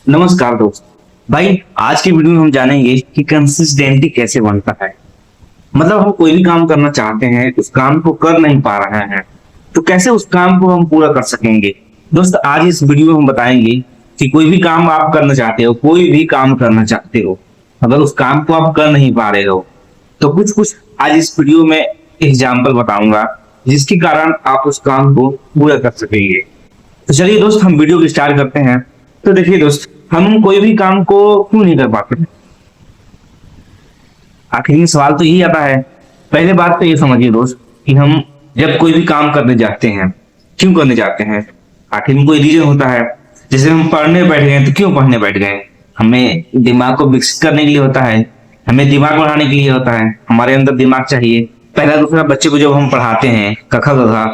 नमस्कार दोस्त। भाई आज की वीडियो में हम जानेंगे कि कंसिस्टेंटी कैसे बनता है। मतलब हम कोई भी काम करना चाहते हैं, उस काम को कर नहीं पा रहे हैं, तो कैसे उस काम को हम पूरा कर सकेंगे। दोस्त आज इस वीडियो में हम बताएंगे कि कोई भी काम आप करना चाहते हो, कोई भी काम करना चाहते हो, अगर उस काम को आप कर नहीं पा रहे हो तो कुछ कुछ आज इस वीडियो में एग्जाम्पल बताऊंगा जिसके कारण आप उस काम को पूरा कर सकेंगे। तो चलिए दोस्त हम वीडियो को स्टार्ट करते हैं। तो देखिए दोस्त, हम कोई भी काम को क्यों नहीं कर पाते? आखिर में सवाल तो यही आता है। पहले बात तो ये समझिए दोस्त कि हम जब कोई भी काम करने जाते हैं, क्यों करने जाते हैं? आखिर में कोई रीजन होता है। जैसे हम पढ़ने बैठ गए तो क्यों पढ़ने बैठ गए? हमें दिमाग को विकसित करने के लिए होता है, हमें दिमाग बढ़ाने के लिए होता है, हमारे अंदर दिमाग चाहिए। पहला दूसरा बच्चे को जब हम पढ़ाते हैं कखा गघा,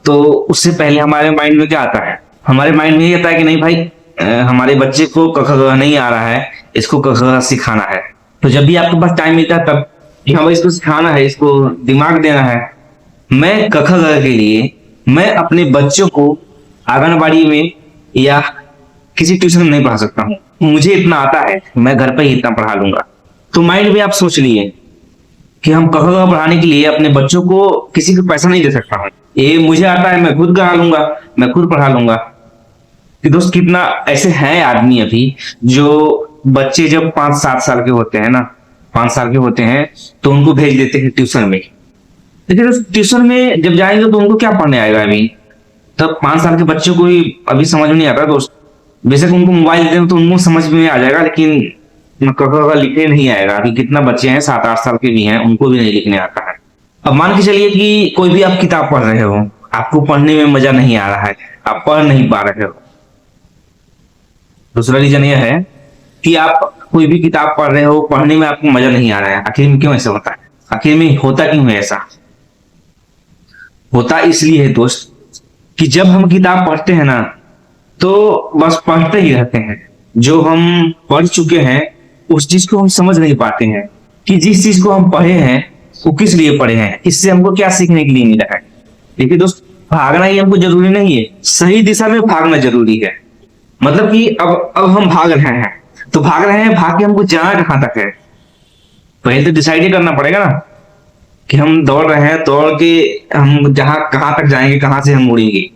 तो उससे पहले हमारे माइंड में क्या आता है? हमारे माइंड में ये आता है कि नहीं भाई, हमारे बच्चे को क ख ग नहीं आ रहा है, इसको क ख ग सिखाना है। तो जब भी आपके पास टाइम मिलता है तब कि हाँ भाई इसको सिखाना है, इसको दिमाग देना है। मैं क ख ग के लिए मैं अपने बच्चों को आंगनबाड़ी में या किसी ट्यूशन में नहीं पढ़ा सकता हूँ। मुझे इतना आता है, मैं घर पे ही इतना पढ़ा लूंगा। तो माइंड में आप सोच लिए कि हम क ख ग पढ़ाने के लिए अपने बच्चों को किसी को पैसा नहीं दे सकता हूँ। ये मुझे आता है, मैं खुद करा लूंगा, मैं खुद पढ़ा लूंगा। कि दोस्त कितना ऐसे हैं आदमी अभी जो बच्चे जब 5-7 साल के होते हैं ना, 5 साल के होते हैं तो उनको भेज देते हैं ट्यूशन में। लेकिन उस ट्यूशन में जब जाएंगे तो उनको क्या पढ़ने आएगा? अभी तब 5 साल के बच्चों को ही अभी समझ में नहीं आता दोस्त। बेशक उनको मोबाइल दे तो उनको समझ में आ जाएगा, लेकिन क लिखने नहीं आएगा। अभी कितना बच्चे हैं 7-8 साल के भी हैं, उनको भी नहीं लिखने आता है। अब मान के चलिए कि कोई भी आप किताब पढ़ रहे हो, आपको पढ़ने में मजा नहीं आ रहा है, आप पढ़ नहीं पा रहे हो। दूसरा रीजन यह है कि आप कोई भी किताब पढ़ रहे हो, पढ़ने में आपको मजा नहीं आ रहा है। आखिर में क्यों ऐसा होता है? आखिर में होता क्यों है ऐसा? होता इसलिए है दोस्त कि जब हम किताब पढ़ते हैं ना तो बस पढ़ते ही रहते हैं। जो हम पढ़ चुके हैं उस चीज को हम समझ नहीं पाते हैं कि जिस चीज को हम पढ़े हैं वो किस लिए पढ़े हैं, इससे हमको क्या सीखने के लिए मिला है। देखिए दोस्त, भागना ही हमको जरूरी नहीं है, सही दिशा में भागना जरूरी है। मतलब कि अब हम भाग रहे हैं तो भाग रहे हैं, भाग के हमको जाना कहां तक है? पहले तो डिसाइड ही करना पड़ेगा ना कि हम दौड़ रहे हैं, दौड़ के हम जहां कहां तक जाएंगे, कहां से हम मुड़ेंगे।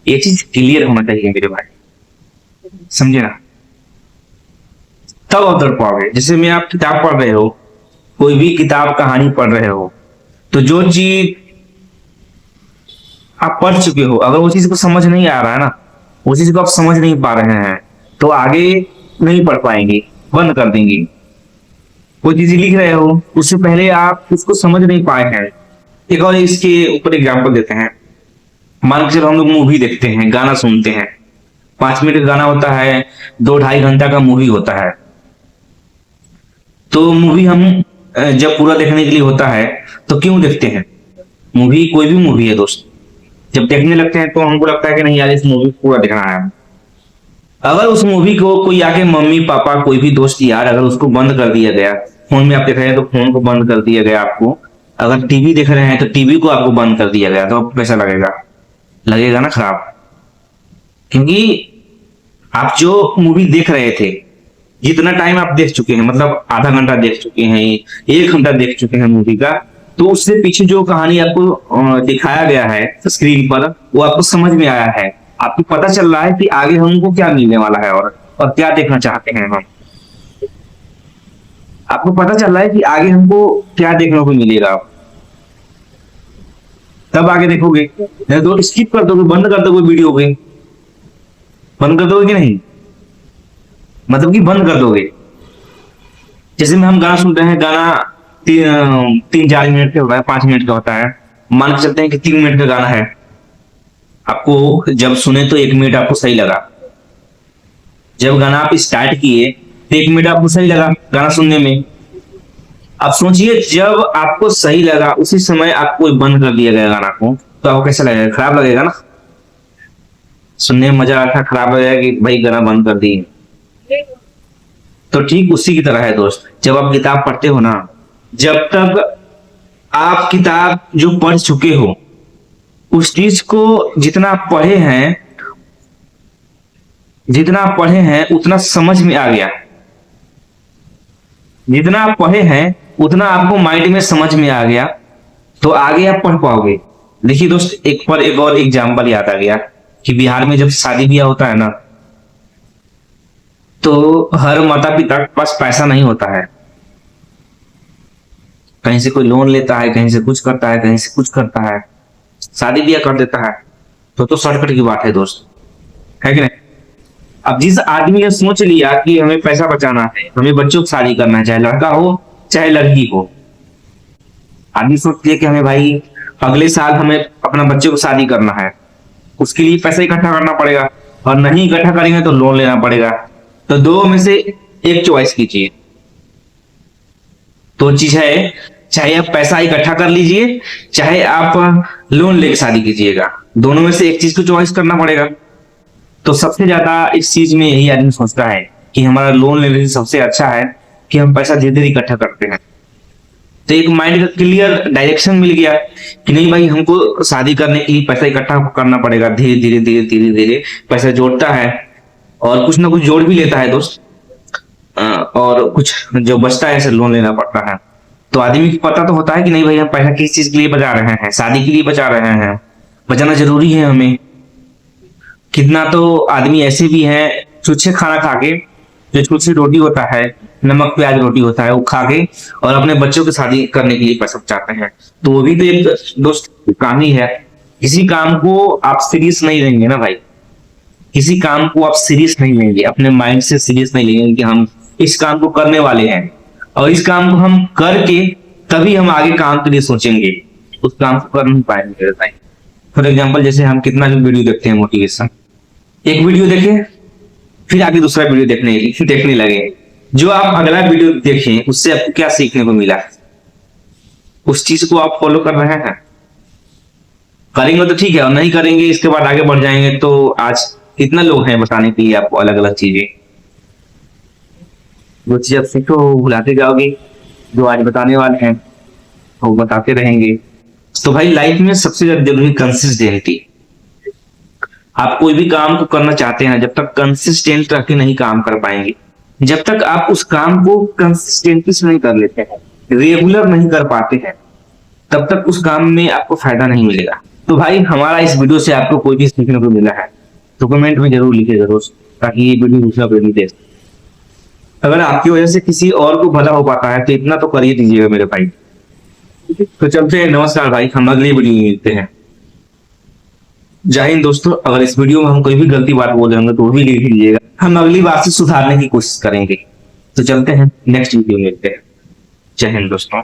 ये चीज क्लियर होना चाहिए मेरे भाई, समझे ना? तब आप दौड़ पाओगे। जैसे मैं आप किताब पढ़ रहे हो, कोई भी किताब कहानी पढ़ रहे हो, तो जो चीज आप पढ़ चुके हो अगर वो चीज को समझ नहीं आ रहा है ना, वो चीज को आप समझ नहीं पा रहे हैं तो आगे नहीं पढ़ पाएंगे, बंद कर देंगे। कोई चीज लिख रहे हो उससे पहले आप उसको समझ नहीं पाए हैं। एक और इसके ऊपर एग्जांपल देते हैं। मान के चलो हम लोग मूवी देखते हैं, गाना सुनते हैं। 5 मिनट का गाना होता है, 2-2.5 घंटा का मूवी होता है। तो मूवी हम जब पूरा देखने के लिए होता है तो क्यों देखते हैं? मूवी कोई भी मूवी है दोस्त, जब देखने लगते हैं तो हमको लगता है कि नहीं यार इस मूवी को पूरा देखना है। अगर उस मूवी को कोई आके मम्मी पापा कोई भी दोस्त यार अगर उसको बंद कर दिया गया, फोन में आप देख रहे हैं तो फोन को बंद कर दिया गया आपको, अगर टीवी देख रहे हैं तो टीवी को आपको बंद कर दिया गया, तो आपको कैसा लगेगा? लगेगा ना खराब। क्योंकि आप जो मूवी देख रहे थे, जितना टाइम आप देख चुके हैं, मतलब आधा घंटा देख चुके हैं, 1 घंटा देख चुके हैं मूवी का, तो उससे पीछे जो कहानी आपको दिखाया गया है स्क्रीन पर वो आपको समझ में आया है। आपको पता चल रहा है कि आगे हमको क्या मिलने वाला है और क्या देखना चाहते हैं हम। आपको पता चल रहा है कि आगे हमको क्या देखने को मिलेगा, तब आगे देखोगे। नहीं तो स्किप कर दोगे, बंद कर दोगे वीडियो को। बंद कर दोगे कि नहीं? मतलब कि बंद कर दोगे। जैसे में हम गाना सुन रहे हैं, गाना 3-4 मिनट का होता है, 5 मिनट का होता है। मान के चलते हैं कि 3 मिनट का गाना है। आपको जब सुने तो 1 मिनट आपको सही लगा, जब गाना आप स्टार्ट किए तो 1 मिनट आपको सही लगा गाना सुनने में। अब सोचिए जब आपको सही लगा उसी समय आपको बंद कर दिया गया गाना को, तो आपको कैसा लगेगा? खराब लगेगा ना। सुनने में मजा आता, खराब लगेगा कि भाई गाना बंद कर दिए। तो ठीक उसी की तरह है दोस्त, जब आप किताब पढ़ते हो ना, जब तक आप किताब जो पढ़ चुके हो उस चीज को जितना आप पढ़े हैं जितना आप पढ़े हैं उतना समझ में आ गया, जितना आप पढ़े हैं उतना आपको माइंड में समझ में आ गया, तो आगे आप पढ़ पाओगे। देखिए दोस्त, एक और एग्जाम्पल याद आ गया कि बिहार में जब शादी ब्याह होता है ना, तो हर माता पिता के पास पैसा नहीं होता है। कहीं से कोई लोन लेता है, कहीं से कुछ करता है, कहीं से कुछ करता है, शादी ब्याह कर देता है। तो शॉर्टकट की बात है दोस्त, है कि नहीं। अब जिस आदमी ने सोच लिया कि हमें पैसा बचाना है, हमें बच्चों की शादी करना है, चाहे लड़का हो चाहे लड़की हो, आदमी सोच लिया कि हमें भाई अगले साल हमें अपना बच्चों को शादी करना है, उसके लिए पैसा इकट्ठा करना पड़ेगा, और नहीं इकट्ठा करेंगे तो लोन लेना पड़ेगा। तो दो में से एक चॉइस कीजिए। तो चीज है, चाहे आप पैसा इकट्ठा कर लीजिए, चाहे आप लोन लेके शादी कीजिएगा, दोनों में से एक चीज को चॉइस करना पड़ेगा। तो सबसे ज्यादा इस चीज में यही आदमी सोचता है कि हमारा लोन लेने से सबसे अच्छा है कि हम पैसा धीरे धीरे इकट्ठा करते हैं। तो एक माइंड का क्लियर डायरेक्शन मिल गया कि नहीं भाई, हमको शादी करने के लिए पैसा इकट्ठा करना पड़ेगा, धीरे धीरे धीरे धीरे धीरे पैसा जोड़ता है, और कुछ ना कुछ जोड़ भी लेता है दोस्त, और कुछ जो बचता है लोन लेना पड़ता है। तो आदमी को पता तो होता है कि नहीं भाई, हम पैसा किस चीज के लिए बचा रहे हैं, शादी के लिए बचा रहे हैं, बचाना जरूरी है हमें। कितना तो आदमी ऐसे भी हैं छुच्छे खाना खा के, जो छुच्छी रोटी होता है, नमक प्याज रोटी होता है, वो खा के और अपने बच्चों की शादी करने के लिए पैसा बचाते हैं। तो वो भी तो एक दोस्त काम ही है। किसी काम को आप सीरियस नहीं लेंगे ना भाई, किसी काम को आप सीरियस नहीं लेंगे, अपने माइंड से सीरियस नहीं लेंगे कि हम इस काम को करने वाले हैं, और इस काम को हम करके तभी हम आगे काम के लिए सोचेंगे, उस काम को कर नहीं पाएंगे। फॉर एग्जाम्पल, जैसे हम कितना भी वीडियो देखते हैं मोटिवेशन, एक वीडियो देखें फिर आगे दूसरा वीडियो देखने लगे, जो आप अगला वीडियो देखें उससे आपको क्या सीखने को मिला, उस चीज को आप फॉलो कर रहे हैं। करेंगे तो ठीक है, और नहीं करेंगे इसके बाद आगे बढ़ जाएंगे, तो आज कितना लोग हैं बताने के लिए आपको अलग अलग चीजें। वो चीज आप सीखो, भुलाते जाओगे, जो आज बताने वाले हैं वो बताते रहेंगे। तो भाई लाइफ में सबसे ज्यादा जरूरी कंसिस्टेंटी। आप कोई भी काम को करना चाहते हैं, जब तक कंसिस्टेंट रह के नहीं काम कर पाएंगे, जब तक आप उस काम को कंसिस्टेंसी से नहीं कर लेते हैं, रेगुलर नहीं कर पाते हैं, तब तक उस काम में आपको फायदा नहीं मिलेगा। तो भाई हमारा इस वीडियो से आपको कोई भी सीखने को मिला है तो कमेंट में जरूर लिखिएगा दोस्त, ताकि ये वीडियो दूसरा कोई नहीं देख। अगर आपकी वजह से किसी और को भला हो पाता है तो इतना तो कर ही दीजिएगा मेरे भाई। तो चलते हैं, नमस्कार भाई, हम अगली वीडियो में मिलते हैं। जय हिंद दोस्तों। अगर इस वीडियो में हम कोई भी गलती बात बोल रहे होंगे तो वो भी लिख लीजिएगा, हम अगली बार से सुधारने की कोशिश करेंगे। तो चलते हैं, नेक्स्ट वीडियो में मिलते हैं। जय हिंद दोस्तों।